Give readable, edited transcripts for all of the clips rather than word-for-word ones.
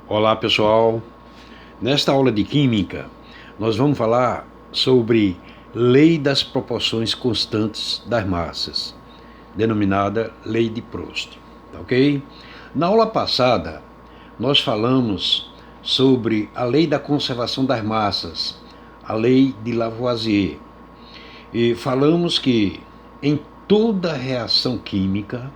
Olá pessoal, nesta aula de Química nós vamos falar sobre Lei das Proporções Constantes das Massas, denominada Lei de Proust, ok? Na aula passada nós falamos sobre a Lei da Conservação das Massas, a Lei de Lavoisier, e falamos que em toda reação química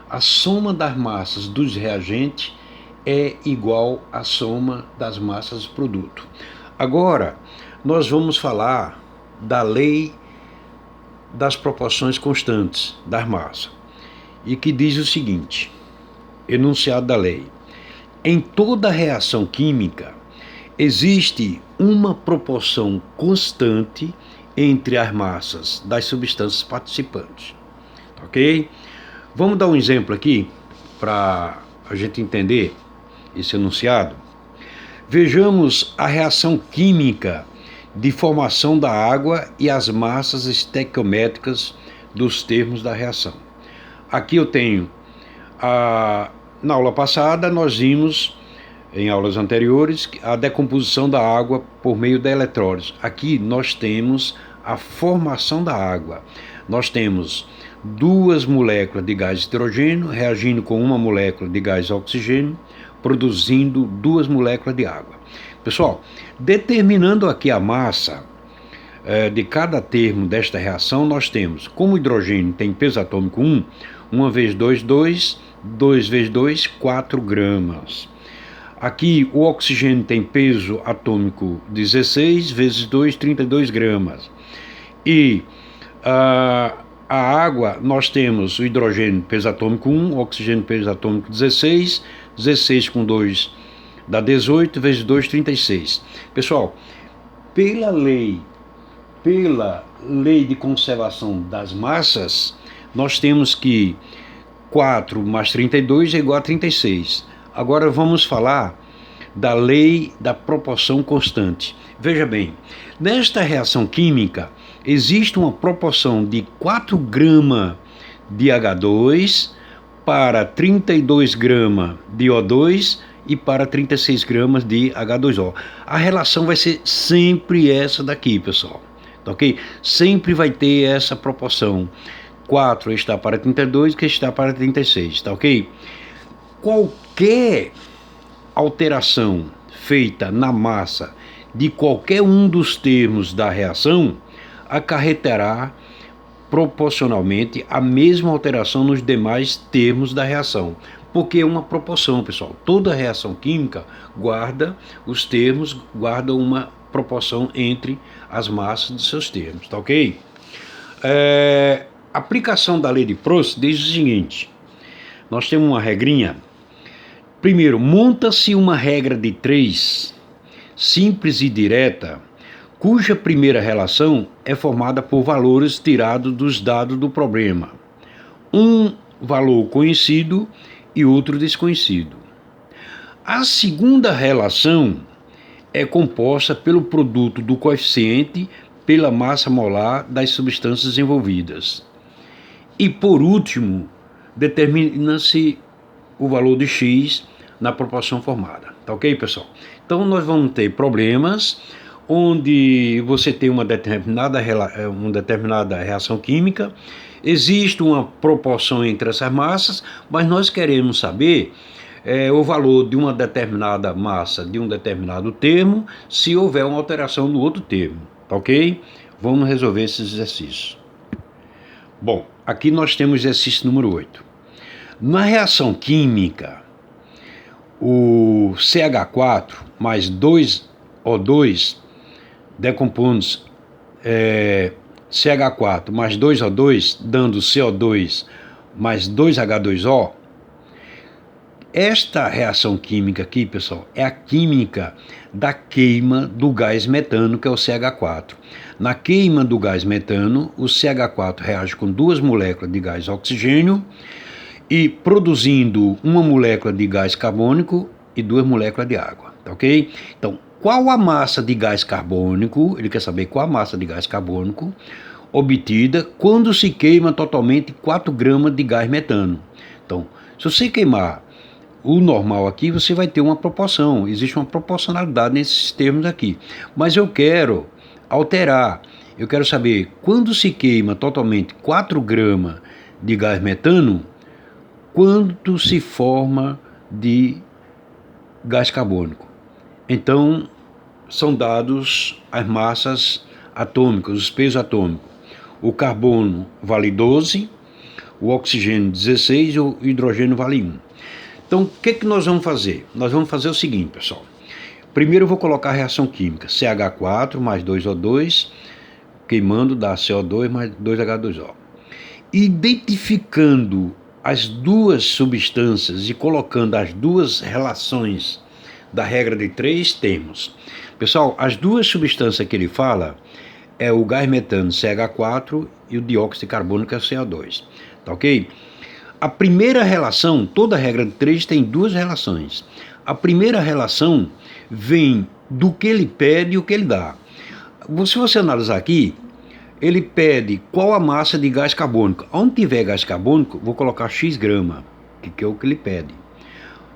a soma das massas dos reagentes é igual à soma das massas do produto. Agora, nós vamos falar da lei das proporções constantes das massas, e que diz o seguinte, enunciado da lei: em toda reação química existe uma proporção constante entre as massas das substâncias participantes, ok? Vamos dar um exemplo aqui para a gente entender esse enunciado. Vejamos a reação química de formação da água e as massas estequiométricas dos termos da reação. Aqui eu tenho, na aula passada nós vimos, em aulas anteriores, a decomposição da água por meio da eletrólise. Aqui nós temos a formação da água. Nós temos duas moléculas de gás hidrogênio reagindo com uma molécula de gás oxigênio, produzindo duas moléculas de água. Pessoal, determinando aqui a massa de cada termo desta reação, nós temos, como o hidrogênio tem peso atômico 1, 1 vezes 2, 2, 2 vezes 2, 4 gramas. Aqui o oxigênio tem peso atômico 16 vezes 2, 32 gramas. E a água, nós temos o hidrogênio peso atômico 1, o oxigênio peso atômico 16, 16 com 2 dá 18, vezes 2, 36. Pessoal, pela lei de conservação das massas, nós temos que 4 mais 32 é igual a 36. Agora vamos falar da lei da proporção constante. Veja bem, nesta reação química existe uma proporção de 4 gramas de H2 para 32 gramas de O2 e para 36 gramas de H2O. A relação vai ser sempre essa daqui, pessoal. Tá ok? Sempre vai ter essa proporção. 4 está para 32, que está para 36, tá ok? Qualquer alteração feita na massa de qualquer um dos termos da reação acarretará proporcionalmente a mesma alteração nos demais termos da reação, porque é uma proporção, pessoal. Toda reação química guarda os termos, guarda uma proporção entre as massas de seus termos, tá ok? A aplicação da lei de Proust diz o seguinte: nós temos uma regrinha. Primeiro, monta-se uma regra de 3, simples e direta, cuja primeira relação é formada por valores tirados dos dados do problema. Um valor conhecido e outro desconhecido. A segunda relação é composta pelo produto do coeficiente pela massa molar das substâncias envolvidas. E por último, determina-se o valor de X na proporção formada. Tá ok, pessoal? Então nós vamos ter problemas onde você tem uma determinada reação química, existe uma proporção entre essas massas, mas nós queremos saber o valor de uma determinada massa de um determinado termo, se houver uma alteração no outro termo, tá ok? Vamos resolver esses exercícios. Bom, aqui nós temos o exercício número 8. Na reação química, o CH4 mais 2O2 decompõe CH4 mais 2O2, dando CO2 mais 2H2O. Esta reação química aqui, pessoal, é a química da queima do gás metano, que é o CH4. Na queima do gás metano, o CH4 reage com duas moléculas de gás oxigênio e produzindo uma molécula de gás carbônico e duas moléculas de água, tá ok? Então, qual a massa de gás carbônico? Ele quer saber qual a massa de gás carbônico obtida quando se queima totalmente 4 gramas de gás metano. Então, se você queimar o normal aqui você vai ter uma proporção, existe uma proporcionalidade nesses termos aqui. Mas eu quero alterar, eu quero saber quando se queima totalmente 4 gramas de gás metano, quanto se forma de gás carbônico. Então, são dados as massas atômicas, os pesos atômicos. O carbono vale 12, o oxigênio 16 e o hidrogênio vale 1. Então, o que nós vamos fazer? Nós vamos fazer o seguinte, pessoal. Primeiro eu vou colocar a reação química, CH4 mais 2O2, queimando dá CO2 mais 2H2O. Identificando as duas substâncias e colocando as duas relações da regra de 3, temos. Pessoal, as duas substâncias que ele fala é o gás metano CH4 e o dióxido de carbono, que é o CO2. Tá ok? A primeira relação, toda regra de 3 tem duas relações. A primeira relação vem do que ele pede e o que ele dá. Se você analisar aqui, ele pede qual a massa de gás carbônico. Onde tiver gás carbônico, vou colocar X grama, que é o que ele pede.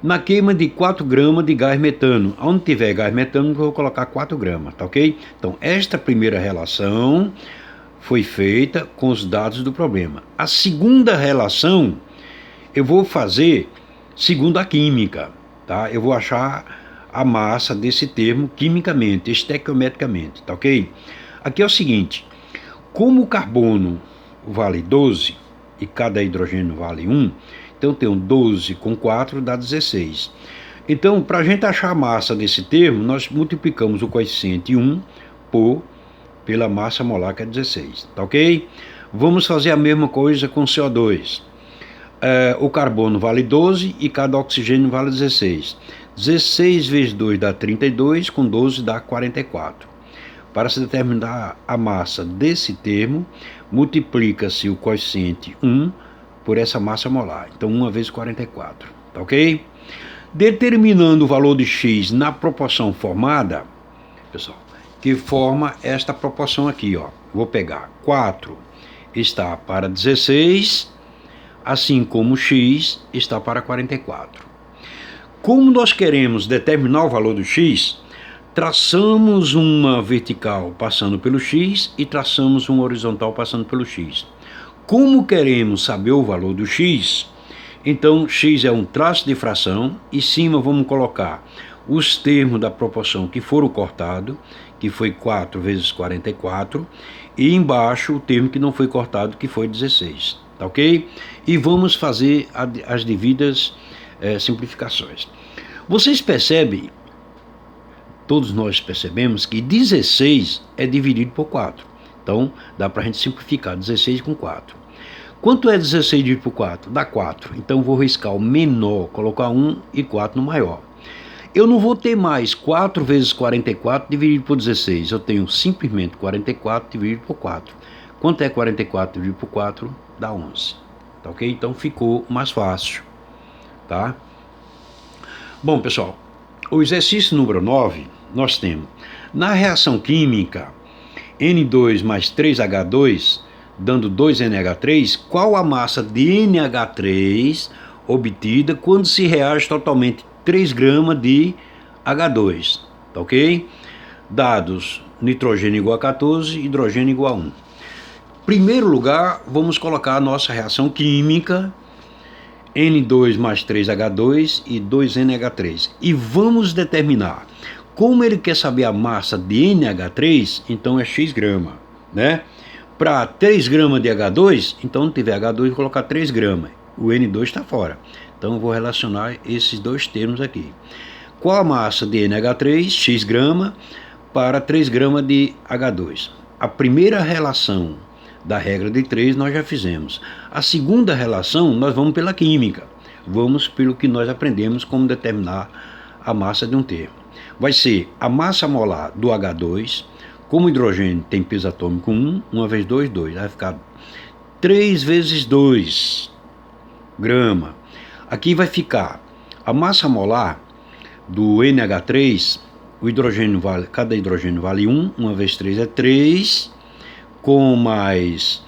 Na queima de 4 gramas de gás metano, onde tiver gás metano, vou colocar 4 gramas, tá ok? Então, esta primeira relação foi feita com os dados do problema. A segunda relação, eu vou fazer segundo a química, tá? Eu vou achar a massa desse termo quimicamente, estequiometricamente, tá ok? Aqui é o seguinte, como o carbono vale 12 e cada hidrogênio vale 1, então eu tenho 12 com 4 dá 16. Então, para a gente achar a massa desse termo, nós multiplicamos o coeficiente 1 pela massa molar, que é 16, tá ok? Vamos fazer a mesma coisa com CO2. O carbono vale 12 e cada oxigênio vale 16. 16 vezes 2 dá 32, com 12 dá 44. Para se determinar a massa desse termo, multiplica-se o coeficiente 1 por essa massa molar. Então, 1 vezes 44, tá ok? Determinando o valor de X na proporção formada, pessoal, que forma esta proporção aqui, ó. Vou pegar 4 está para 16, assim como X está para 44. Como nós queremos determinar o valor do X, traçamos uma vertical passando pelo X e traçamos uma horizontal passando pelo X. Como queremos saber o valor do X, então X é um traço de fração, e em cima vamos colocar os termos da proporção que foram cortados, que foi 4 vezes 44, e embaixo o termo que não foi cortado, que foi 16, tá ok? E vamos fazer as devidas simplificações. Vocês percebem, todos nós percebemos que 16 é dividido por 4. Então, dá para a gente simplificar 16 com 4. Quanto é 16 dividido por 4? Dá 4. Então, vou riscar o menor, colocar 1 e 4 no maior. Eu não vou ter mais 4 vezes 44 dividido por 16. Eu tenho simplesmente 44 dividido por 4. Quanto é 44 dividido por 4? Dá 11. Tá ok? Então, ficou mais fácil. Tá? Bom, pessoal, o exercício número 9, nós temos, na reação química, N2 mais 3H2, dando 2NH3, qual a massa de NH3 obtida quando se reage totalmente 3 gramas de H2, tá ok? Dados, nitrogênio igual a 14, hidrogênio igual a 1. Primeiro lugar, vamos colocar a nossa reação química, N2 mais 3H2 e 2NH3. E vamos determinar. Como ele quer saber a massa de NH3, então é X grama, né? Para 3 gramas de H2, então não tiver H2, vou colocar 3 gramas. O N2 está fora. Então eu vou relacionar esses dois termos aqui. Qual a massa de NH3? X grama para 3 gramas de H2. A primeira relação da regra de 3 nós já fizemos. A segunda relação nós vamos pela química. Vamos pelo que nós aprendemos como determinar a massa de um termo. Vai ser a massa molar do H2, como o hidrogênio tem peso atômico 1, 1 vezes 2, 2. Vai ficar 3 vezes 2 grama. Aqui vai ficar a massa molar do NH3, o hidrogênio vale, cada hidrogênio vale 1, 1 vezes 3 é 3, com mais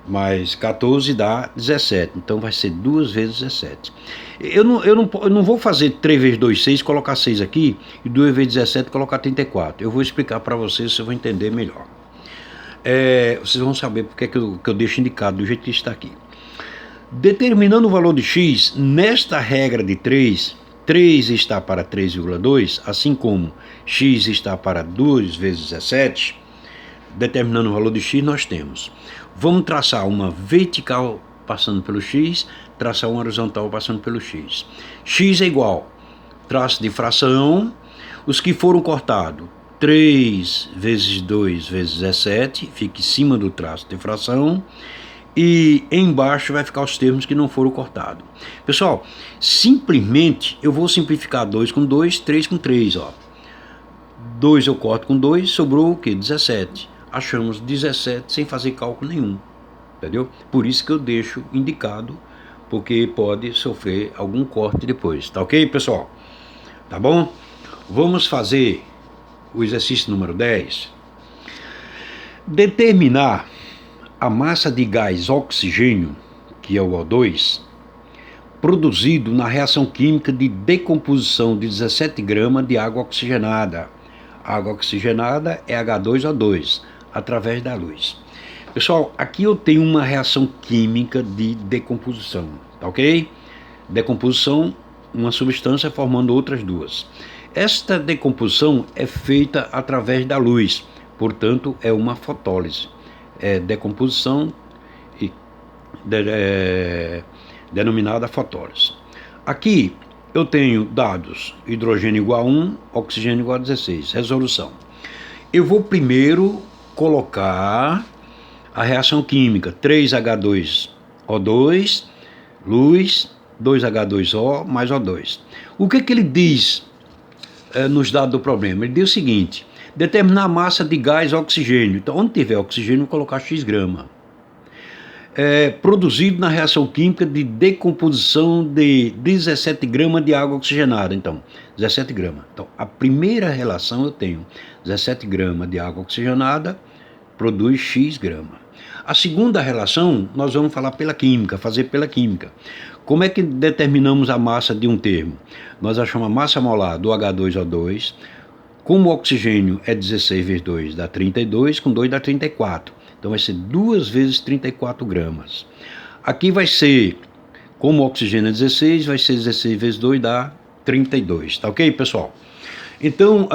mais 14 dá 17, então vai ser 2 vezes 17. Eu não vou fazer 3 vezes 2, 6, colocar 6 aqui, e 2 vezes 17, colocar 34. Eu vou explicar para vocês, vocês vão entender melhor. Vocês vão saber porque que eu deixo indicado do jeito que está aqui. Determinando o valor de x, nesta regra de 3, 3 está para 3,2, assim como x está para 2 vezes 17, determinando o valor de x, nós temos. Vamos traçar uma vertical passando pelo x, traçar uma horizontal passando pelo x. X é igual, traço de fração, os que foram cortados, 3 vezes 2 vezes 17, fica em cima do traço de fração, e embaixo vai ficar os termos que não foram cortados. Pessoal, simplesmente eu vou simplificar 2 com 2, 3 com 3, ó. 2 eu corto com 2, sobrou o quê? 17. Achamos 17 sem fazer cálculo nenhum, entendeu? Por isso que eu deixo indicado, porque pode sofrer algum corte depois, tá ok, pessoal? Tá bom? Vamos fazer o exercício número 10. Determinar a massa de gás oxigênio, que é o O2, produzido na reação química de decomposição de 17 gramas de água oxigenada. A água oxigenada é H2O2, através da luz. Pessoal, aqui eu tenho uma reação química de decomposição, tá ok? Decomposição, uma substância formando outras duas. Esta decomposição é feita através da luz, portanto é uma fotólise. Decomposição denominada fotólise. Aqui eu tenho dados: hidrogênio igual a 1, oxigênio igual a 16. Resolução. Eu vou primeiro colocar a reação química: 3H2O2, luz, 2H2O mais O2. O que ele diz nos dados do problema? Ele diz o seguinte: determinar a massa de gás oxigênio. Então, onde tiver oxigênio, vou colocar X grama. Produzido na reação química de decomposição de 17 gramas de água oxigenada. Então, 17 gramas. Então, a primeira relação eu tenho 17 gramas de água oxigenada produz X grama. A segunda relação, nós vamos falar pela química, fazer pela química. Como é que determinamos a massa de um termo? Nós achamos a massa molar do H2O2, como o oxigênio é 16 vezes 2 dá 32, com 2 dá 34. Então vai ser 2 vezes 34 gramas. Aqui vai ser, como o oxigênio é 16, vai ser 16 vezes 2 dá 32. Tá ok, pessoal? Então,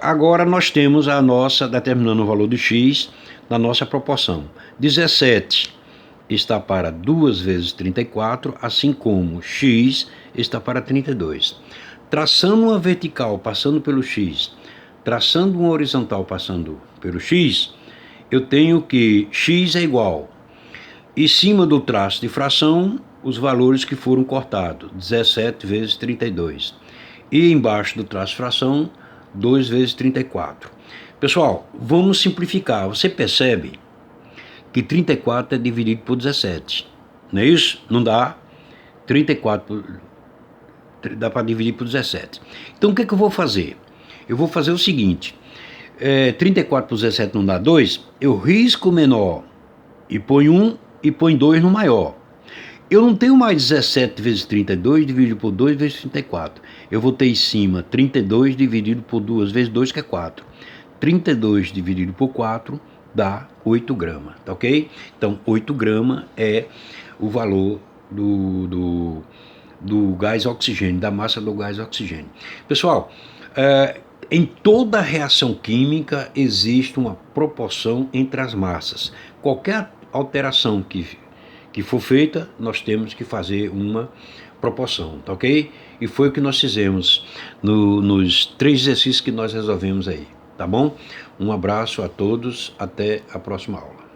agora nós temos a nossa, determinando o valor de x, na nossa proporção. 17 está para 2 vezes 34, assim como x está para 32. Traçando uma vertical passando pelo x, traçando uma horizontal passando pelo x, eu tenho que x é igual, em cima do traço de fração, os valores que foram cortados, 17 vezes 32. E embaixo do traço de fração, 2 vezes 34. Pessoal, vamos simplificar. Você percebe que 34 é dividido por 17. Não é isso? Não dá. 34 dá para dividir por 17. Então o que eu vou fazer? Eu vou fazer o seguinte: 34 por 17 não dá 2, eu risco o menor e põe 1 e põe 2 no maior. Eu não tenho mais 17 vezes 32 dividido por 2 vezes 34. Eu vou ter em cima 32 dividido por 2 vezes 2, que é 4. 32 dividido por 4 dá 8 gramas, tá ok? Então 8 gramas é o valor do gás oxigênio, da massa do gás oxigênio. Pessoal, em toda reação química existe uma proporção entre as massas. Qualquer alteração que for feita, nós temos que fazer uma proporção, tá ok? E foi o que nós fizemos nos 3 exercícios que nós resolvemos aí, tá bom? Um abraço a todos, até a próxima aula.